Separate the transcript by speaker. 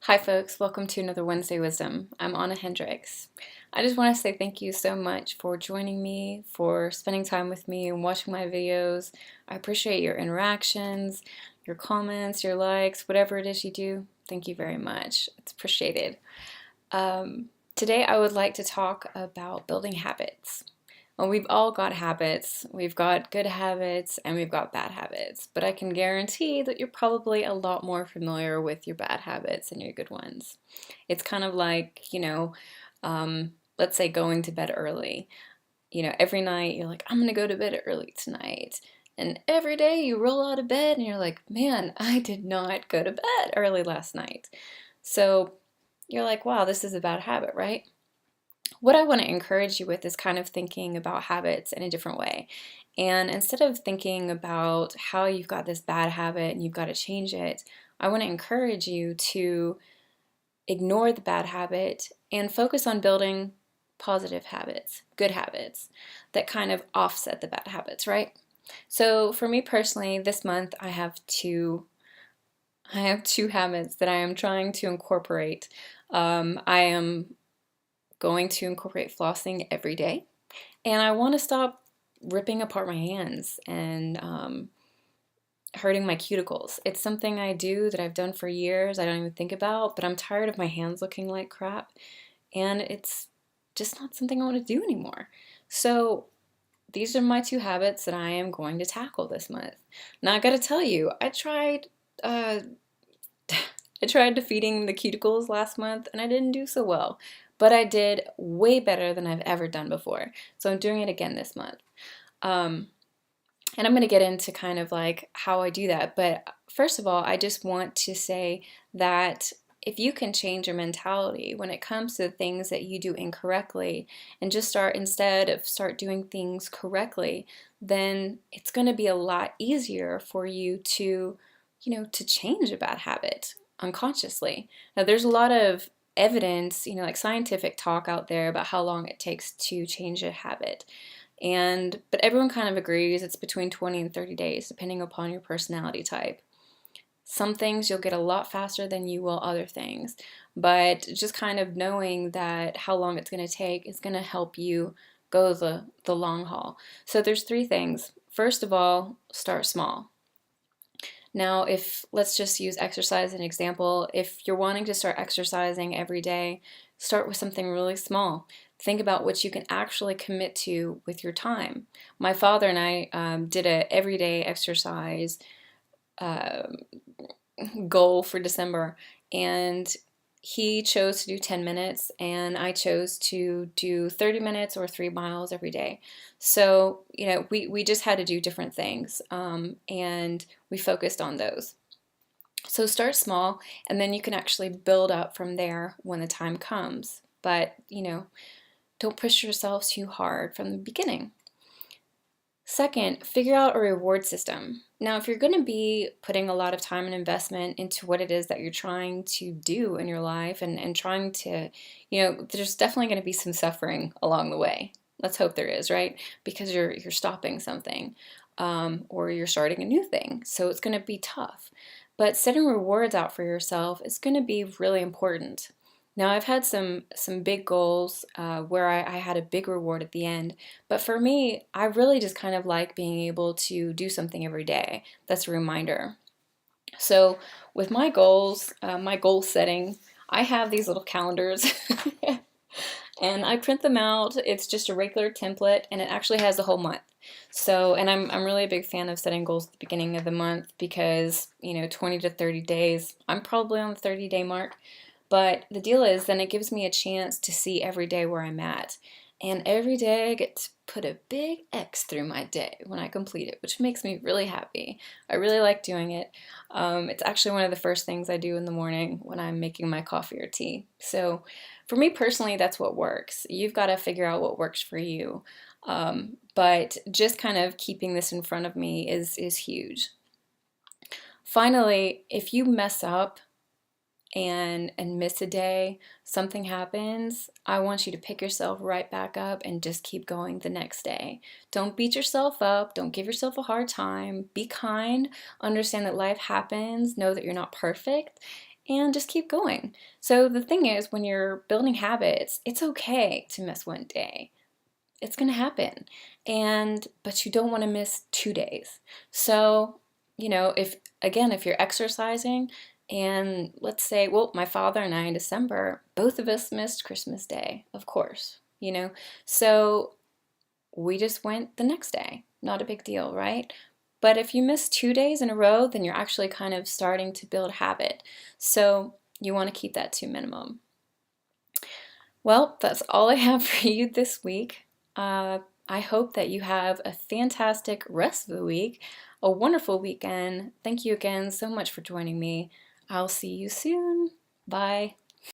Speaker 1: Hi folks, welcome to another Wednesday Wisdom. I'm Anna Hendricks. I just want to say thank you so much for joining me, for spending time with me and watching my videos. I appreciate your interactions, your comments, your likes, whatever it is you do. Thank you very much. It's appreciated. Today I would like to talk about building habits. Well, we've all got habits. We've got good habits and we've got bad habits, but I can guarantee that you're probably a lot more familiar with your bad habits than your good ones. It's kind of like, let's say going to bed early. Every night you're like, I'm gonna go to bed early tonight. And every day you roll out of bed and you're like, man, I did not go to bed early last night. So you're like, wow, this is a bad habit, right? What I want to encourage you with is kind of thinking about habits in a different way. And instead of thinking about how you've got this bad habit and you've got to change it, I want to encourage you to ignore the bad habit and focus on building positive habits, good habits that kind of offset the bad habits, right? So for me personally, this month I have two habits that I am trying to incorporate. I am going to incorporate flossing every day. And I want to stop ripping apart my hands and hurting my cuticles. It's something I do that I've done for years. I don't even think about, but I'm tired of my hands looking like crap. And it's just not something I want to do anymore. So these are my two habits that I am going to tackle this month. Now I gotta tell you, uh, I tried defeating the cuticles last month and I didn't do so well, but I did way better than I've ever done before. So I'm doing it again this month. Um, and I'm going to get into kind of like how I do that. But first of all, I just want to say that if you can change your mentality when it comes to the things that you do incorrectly and just start doing things correctly, then it's going to be a lot easier for you to change a bad habit unconsciously. Now, there's a lot of evidence, like scientific talk out there about how long it takes to change a habit. But everyone kind of agrees it's between 20 and 30 days, depending upon your personality type. Some things you'll get a lot faster than you will other things, but just kind of knowing that how long it's going to take is going to help you go the long haul. So there's three things. First of all, start small. Now, let's just use exercise as an example. If you're wanting to start exercising every day, start with something really small. Think about what you can actually commit to with your time. My father and I did a everyday exercise uh, goal for December, and he chose to do 10 minutes and I chose to do 30 minutes or 3 miles every day. So, we just had to do different things, and we focused on those. So start small and then you can actually build up from there when the time comes. But, don't push yourself too hard from the beginning. Second, figure out a reward system. Now, if you're going to be putting a lot of time and investment into what it is that you're trying to do in your life and trying to, there's definitely going to be some suffering along the way. Let's hope there is, right? Because you're stopping something, or you're starting a new thing. So it's going to be tough. But setting rewards out for yourself is going to be really important. Now, I've had some big goals where I had a big reward at the end, but for me, I really just kind of like being able to do something every day. That's a reminder. So with my goals, my goal setting, I have these little calendars and I print them out. It's just a regular template and it actually has the whole month. So, and I'm really a big fan of setting goals at the beginning of the month because, 20 to 30 days, I'm probably on the 30-day mark. But the deal is, then it gives me a chance to see every day where I'm at. And every day I get to put a big X through my day when I complete it, which makes me really happy. I really like doing it. It's actually one of the first things I do in the morning when I'm making my coffee or tea. So for me personally, that's what works. You've got to figure out what works for you. But just kind of keeping this in front of me is huge. Finally, if you mess up, and miss a day, something happens, I want you to pick yourself right back up and just keep going the next day. Don't beat yourself up. Don't give yourself a hard time. Be kind. Understand that life happens. Know that you're not perfect. and just keep going. So the thing is, when you're building habits, it's okay to miss one day. It's going to happen. But you don't want to miss 2 days. So, if you're exercising and let's say, well, my father and I in December, both of us missed Christmas Day, of course. So we just went the next day. Not a big deal, right? But if you miss 2 days in a row, then you're actually kind of starting to build habit. So you want to keep that to minimum. Well, that's all I have for you this week. I hope that you have a fantastic rest of the week, a wonderful weekend. Thank you again so much for joining me. I'll see you soon. Bye.